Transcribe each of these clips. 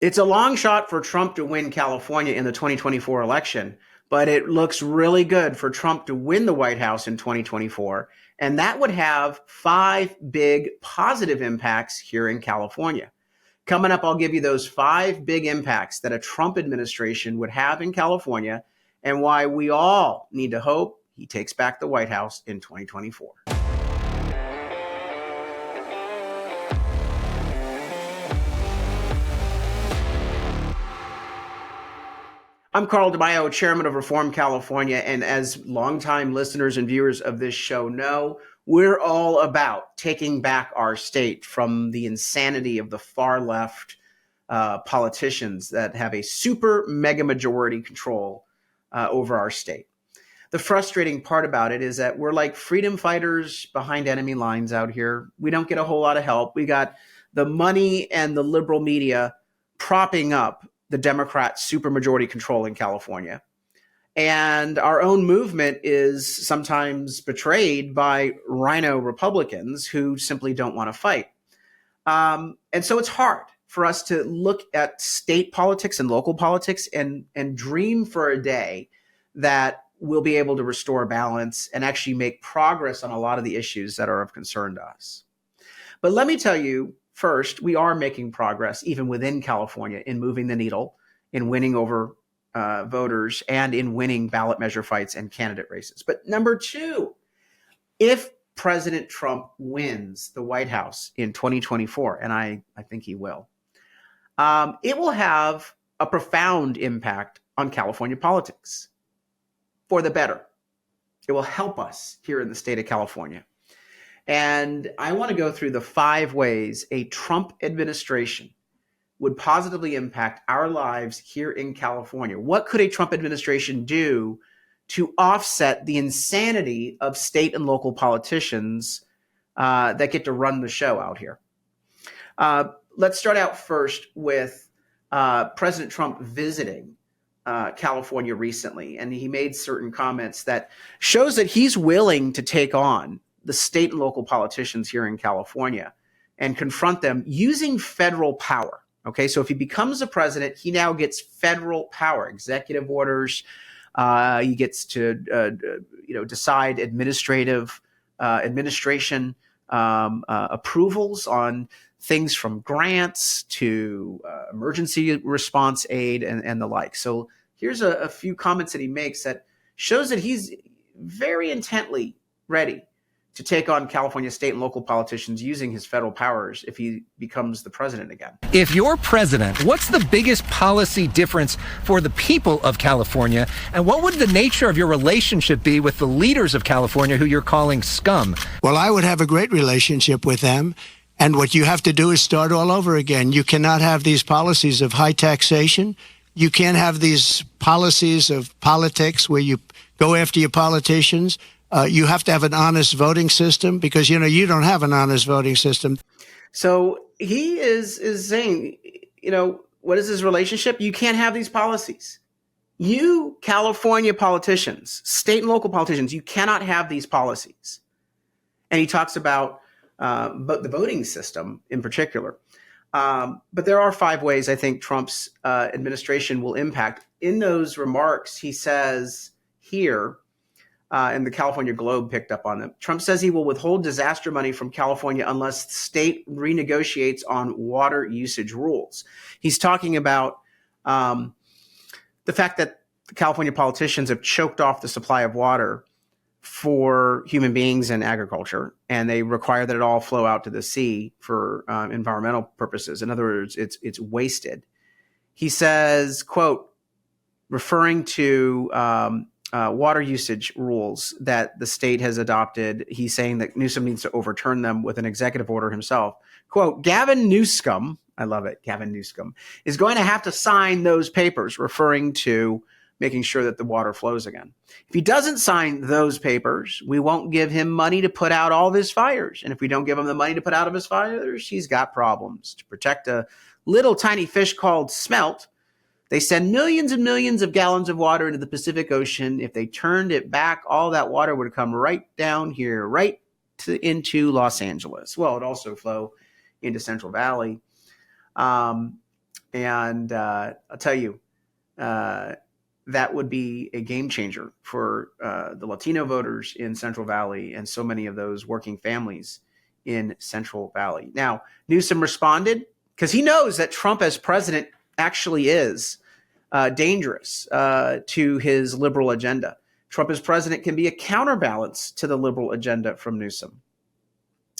It's a long shot for Trump to win California in the 2024 election, but it looks really good for Trump to win the White House in 2024. And that would have 5 big positive impacts here in California. Coming up, I'll give you those 5 big impacts that a Trump administration would have in California and why we all need to hope he takes back the White House in 2024. I'm Carl DeMaio, chairman of Reform California, and as longtime listeners and viewers of this show know, we're all about taking back our state from the insanity of the far left politicians that have a super mega majority control over our state. The frustrating part about it is that we're like freedom fighters behind enemy lines out here. We don't get a whole lot of help. We got the money and the liberal media propping up the Democrat supermajority control in California. And our own movement is sometimes betrayed by rhino Republicans who simply don't want to fight. And so it's hard for us to look at state politics and local politics and dream for a day that we'll be able to restore balance and actually make progress on a lot of the issues that are of concern to us. But let me tell you, first, we are making progress even within California in moving the needle, in winning over voters, and in winning ballot measure fights and candidate races. But number 2, if President Trump wins the White House in 2024, and I think he will, it will have a profound impact on California politics for the better. It will help us here in the state of California. And I want to go through the 5 ways a Trump administration would positively impact our lives here in California. What could a Trump administration do to offset the insanity of state and local politicians that get to run the show out here? Let's start out first with President Trump visiting California recently. And he made certain comments that shows that he's willing to take on the state and local politicians here in California and confront them using federal power. Okay, so if he becomes a president, he now gets federal power, executive orders. He gets to decide administration approvals on things from grants to emergency response aid and the like. So here's a few comments that he makes that shows that he's very intently ready to take on California state and local politicians using his federal powers if he becomes the president again. If you're president, what's the biggest policy difference for the people of California? And what would the nature of your relationship be with the leaders of California who you're calling scum? Well, I would have a great relationship with them. And what you have to do is start all over again. You cannot have these policies of high taxation. You can't have these policies of politics where you go after your politicians. You have to have an honest voting system because, you don't have an honest voting system. So he is saying, what is his relationship? You can't have these policies. You California politicians, state and local politicians, you cannot have these policies. And he talks about the voting system in particular. But there are 5 ways I think Trump's administration will impact. In those remarks, he says here, and the California Globe picked up on them. Trump says he will withhold disaster money from California unless the state renegotiates on water usage rules. He's talking about the fact that the California politicians have choked off the supply of water for human beings and agriculture, and they require that it all flow out to the sea for environmental purposes. In other words, it's wasted. He says, quote, referring to water usage rules that the state has adopted. He's saying that Newsom needs to overturn them with an executive order himself. Quote, Gavin Newsom, I love it, Gavin Newsom, is going to have to sign those papers, referring to making sure that the water flows again. If he doesn't sign those papers, we won't give him money to put out all of his fires. And if we don't give him the money to put out of his fires, he's got problems. To protect a little tiny fish called smelt, they send millions and millions of gallons of water into the Pacific Ocean. If they turned it back, all that water would come right down here, into Los Angeles. Well, it also flow into Central Valley. And I'll tell you, that would be a game changer for the Latino voters in Central Valley and so many of those working families in Central Valley. Now, Newsom responded because he knows that Trump as president actually is dangerous to his liberal agenda. Trump as president can be a counterbalance to the liberal agenda from Newsom.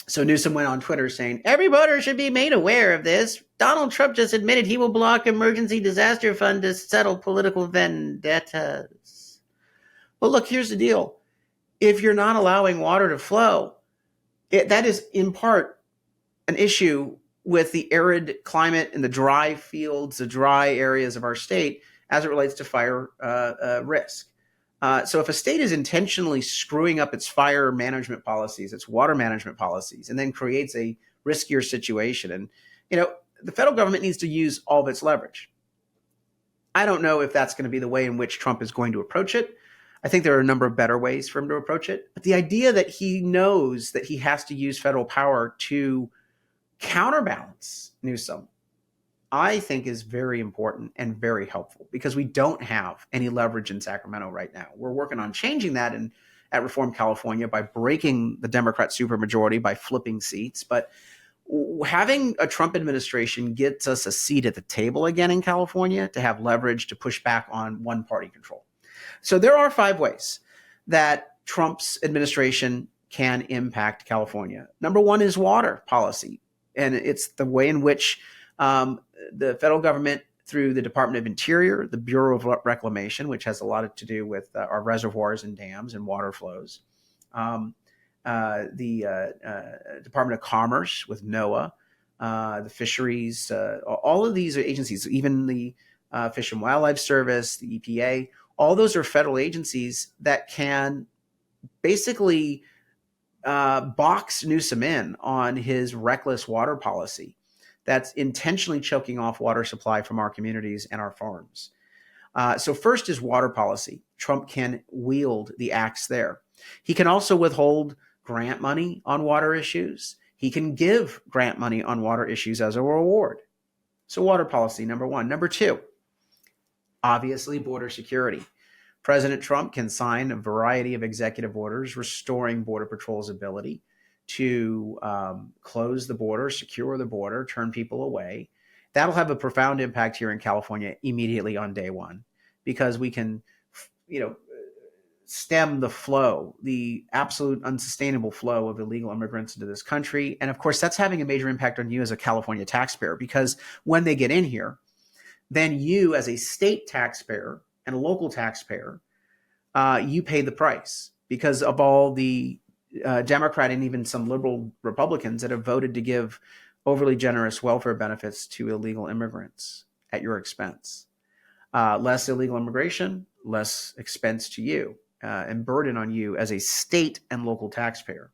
So Newsom went on Twitter saying, every voter should be made aware of this. Donald Trump just admitted he will block emergency disaster fund to settle political vendettas. But look, here's the deal. If you're not allowing water to flow, that is in part an issue with the arid climate and the dry fields, the dry areas of our state as it relates to fire risk. So if a state is intentionally screwing up its fire management policies, its water management policies, and then creates a riskier situation, and the federal government needs to use all of its leverage. I don't know if that's going to be the way in which Trump is going to approach it. I think there are a number of better ways for him to approach it. But the idea that he knows that he has to use federal power to counterbalance Newsom, I think is very important and very helpful because we don't have any leverage in Sacramento right now. We're working on changing that at Reform California by breaking the Democrat supermajority by flipping seats. But having a Trump administration gets us a seat at the table again in California to have leverage to push back on one-party control. So there are 5 ways that Trump's administration can impact California. Number 1 is water policy, and it's the way in which the federal government, through the Department of Interior, the Bureau of Reclamation, which has a lot to do with our reservoirs and dams and water flows, the Department of Commerce with NOAA, the fisheries, all of these agencies, even the Fish and Wildlife Service, the EPA, all those are federal agencies that can basically box Newsom in on his reckless water policy that's intentionally choking off water supply from our communities and our farms. So first is water policy. Trump can wield the axe there. He can also withhold grant money on water issues. He can give grant money on water issues as a reward. So water policy, number 1. Number 2, obviously border security. President Trump can sign a variety of executive orders restoring Border Patrol's ability to close the border, secure the border, turn people away. That'll have a profound impact here in California immediately on day 1 because we can, stem the flow, the absolute unsustainable flow of illegal immigrants into this country. And of course, that's having a major impact on you as a California taxpayer because when they get in here, then you as a state taxpayer and a local taxpayer, you pay the price because of all the Democrat and even some liberal Republicans that have voted to give overly generous welfare benefits to illegal immigrants at your expense. Less illegal immigration, less expense to you and burden on you as a state and local taxpayer.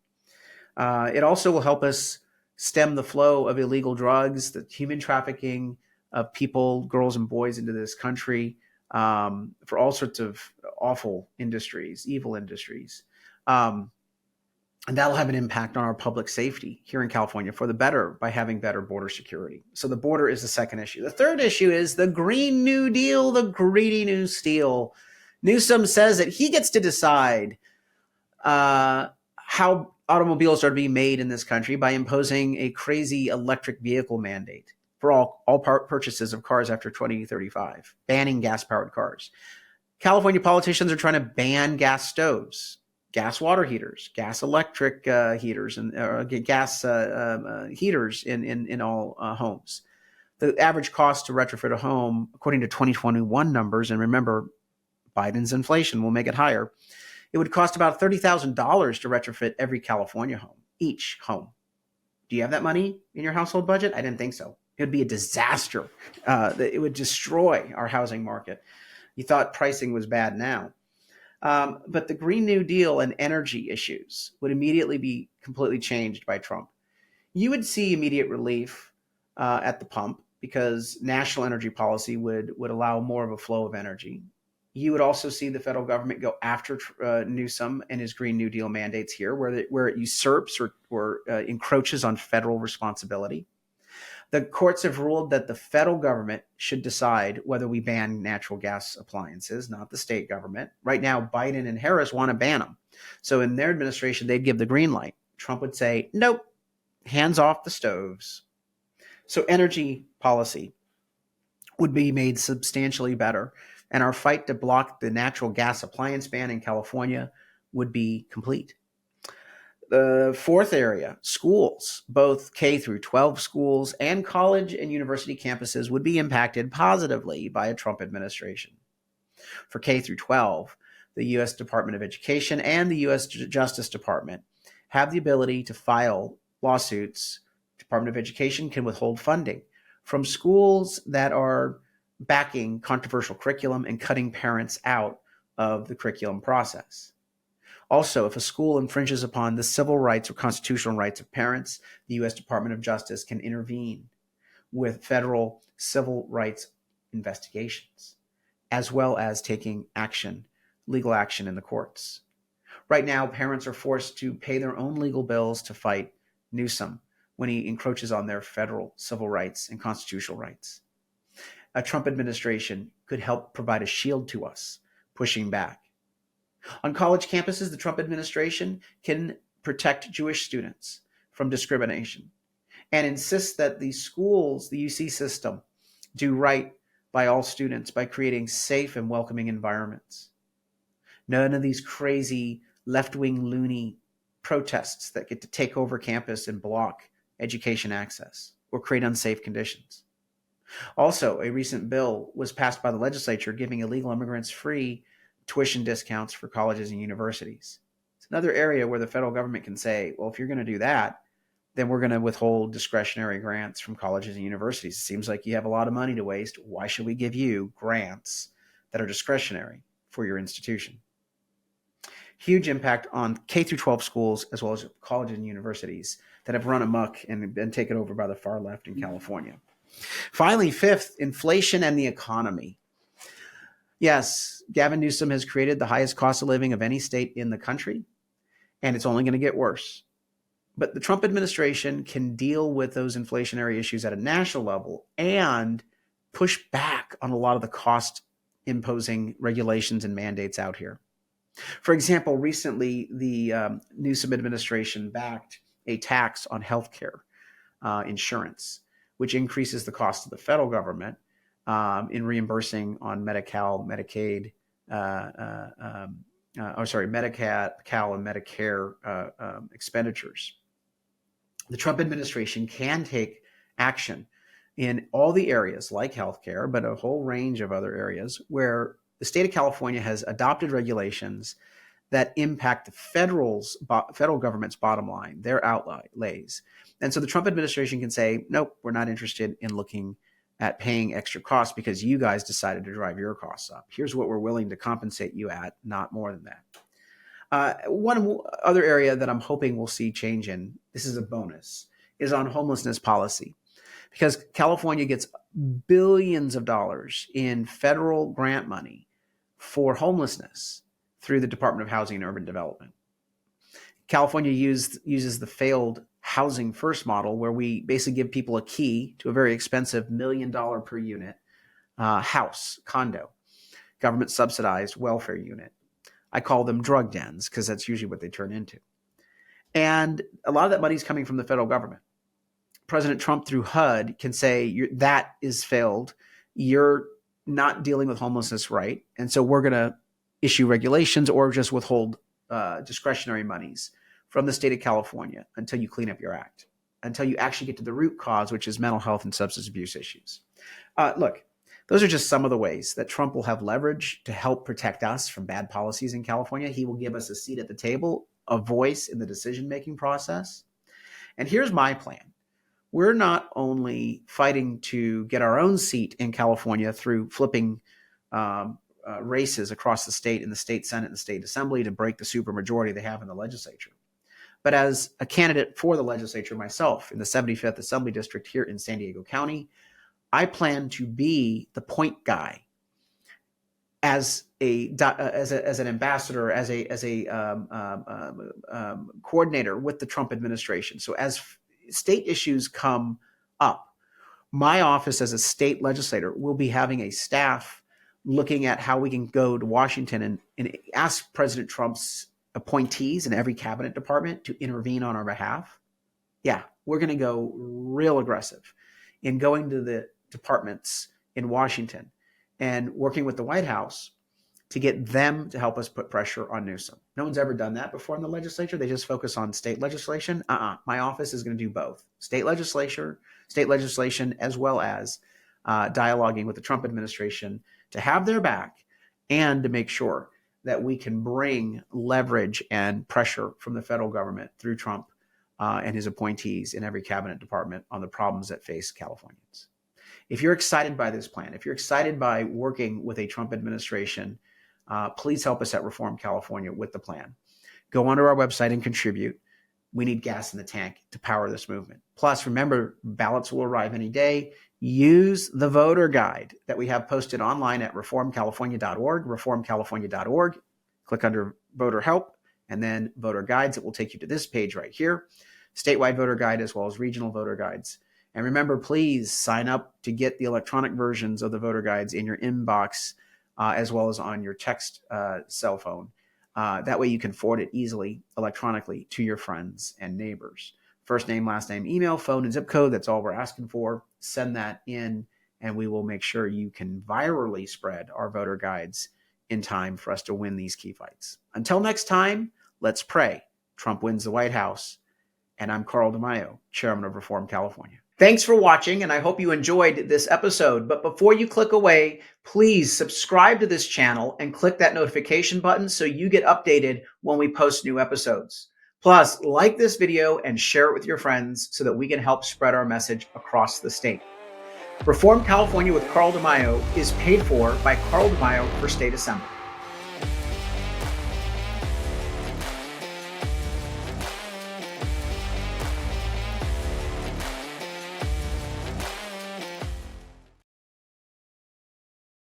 It also will help us stem the flow of illegal drugs, the human trafficking of people, girls and boys into this country for all sorts of awful industries, evil industries. And that'll have an impact on our public safety here in California for the better by having better border security. So the border is the second issue. The third issue is the Green New Deal, the greedy new steel. Newsom says that he gets to decide how automobiles are to be made in this country by imposing a crazy electric vehicle mandate for all purchases of cars after 2035, banning gas-powered cars. California politicians are trying to ban gas stoves, gas water heaters, gas electric heaters, and gas heaters in all homes. The average cost to retrofit a home, according to 2021 numbers, and remember, Biden's inflation will make it higher, it would cost about $30,000 to retrofit every California home, each home. Do you have that money in your household budget? I didn't think so. It would be a disaster. It would destroy our housing market. You thought pricing was bad now. But the Green New Deal and energy issues would immediately be completely changed by Trump. You would see immediate relief at the pump because national energy policy would allow more of a flow of energy. You would also see the federal government go after Newsom and his Green New Deal mandates here, where it usurps or encroaches on federal responsibility. The courts have ruled that the federal government should decide whether we ban natural gas appliances, not the state government. Right now, Biden and Harris want to ban them. So in their administration, they'd give the green light. Trump would say, nope, hands off the stoves. So energy policy would be made substantially better. And our fight to block the natural gas appliance ban in California would be complete. The fourth area, schools, both K through 12 schools and college and university campuses would be impacted positively by a Trump administration. For K through 12, the U.S. Department of Education and the U.S. Justice Department have the ability to file lawsuits. Department of Education can withhold funding from schools that are backing controversial curriculum and cutting parents out of the curriculum process. Also, if a school infringes upon the civil rights or constitutional rights of parents, the U.S. Department of Justice can intervene with federal civil rights investigations, as well as taking action, legal action in the courts. Right now, parents are forced to pay their own legal bills to fight Newsom when he encroaches on their federal civil rights and constitutional rights. A Trump administration could help provide a shield to us, pushing back. On college campuses, the Trump administration can protect Jewish students from discrimination and insist that the schools, the UC system, do right by all students by creating safe and welcoming environments. None of these crazy left-wing loony protests that get to take over campus and block education access or create unsafe conditions. Also, a recent bill was passed by the legislature giving illegal immigrants free tuition discounts for colleges and universities. It's another area where the federal government can say, well, if you're going to do that, then we're going to withhold discretionary grants from colleges and universities. It seems like you have a lot of money to waste. Why should we give you grants that are discretionary for your institution? Huge impact on K through 12 schools as well as colleges and universities that have run amok and been taken over by the far left in California. Finally, fifth, inflation and the economy. Yes, Gavin Newsom has created the highest cost of living of any state in the country, and it's only going to get worse. But the Trump administration can deal with those inflationary issues at a national level and push back on a lot of the cost imposing regulations and mandates out here. For example, recently the Newsom administration backed a tax on healthcare insurance, which increases the cost of the federal government in reimbursing on Medi-Cal, Medicaid, Medi-Cal and Medicare expenditures. The Trump administration can take action in all the areas like healthcare, but a whole range of other areas where the state of California has adopted regulations that impact the federal government's bottom line, their outlays. And so the Trump administration can say, nope, we're not interested in looking at paying extra costs because you guys decided to drive your costs up. Here's what we're willing to compensate you at, not more than that. One other area that I'm hoping we'll see change in, this is a bonus, is on homelessness policy. Because California gets billions of dollars in federal grant money for homelessness through the Department of Housing and Urban Development. California uses the failed housing first model where we basically give people a key to a very expensive $1 million per unit house, condo, government subsidized welfare unit. I call them drug dens because that's usually what they turn into. And a lot of that money is coming from the federal government. President Trump through HUD can say that is failed. You're not dealing with homelessness right. And so we're going to issue regulations or just withhold discretionary monies from the state of California until you clean up your act, until you actually get to the root cause, which is mental health and substance abuse issues. Look, those are just some of the ways that Trump will have leverage to help protect us from bad policies in California. He will give us a seat at the table, a voice in the decision-making process. And here's my plan. We're not only fighting to get our own seat in California through flipping races across the state in the state Senate and the state assembly to break the supermajority they have in the legislature, but as a candidate for the legislature myself in the 75th Assembly District here in San Diego County, I plan to be the point guy as an ambassador, as a coordinator with the Trump administration. So as state issues come up My office as a state legislator will be having a staff looking at how we can go to Washington and ask President Trump's appointees in every cabinet department to intervene on our behalf. Yeah, we're going to go real aggressive in going to the departments in Washington and working with the White House to get them to help us put pressure on Newsom. No one's ever done that before in the legislature. They just focus on state legislation. My office is going to do both. State legislation, as well as dialoguing with the Trump administration to have their back and to make sure that we can bring leverage and pressure from the federal government through Trump and his appointees in every cabinet department on the problems that face Californians. If you're excited by this plan, if you're excited by working with a Trump administration, please help us at Reform California with the plan. Go onto our website and contribute. We need gas in the tank to power this movement. Plus, remember, ballots will arrive any day. Use the voter guide that we have posted online at reformcalifornia.org, reformcalifornia.org. Click under voter help and then voter guides. It will take you to this page right here, statewide voter guide as well as regional voter guides. And remember, please sign up to get the electronic versions of the voter guides in your inbox as well as on your text cell phone. That way you can forward it easily electronically to your friends and neighbors. First name, last name, email, phone, and zip code. That's all we're asking for. Send that in, and we will make sure you can virally spread our voter guides in time for us to win these key fights. Until next time, let's pray Trump wins the White House. And I'm Carl DeMaio, Chairman of Reform California. Thanks for watching, and I hope you enjoyed this episode. But before you click away, please subscribe to this channel and click that notification button so you get updated when we post new episodes. Plus, like this video and share it with your friends so that we can help spread our message across the state. Reform California with Carl DeMaio is paid for by Carl DeMaio for State Assembly.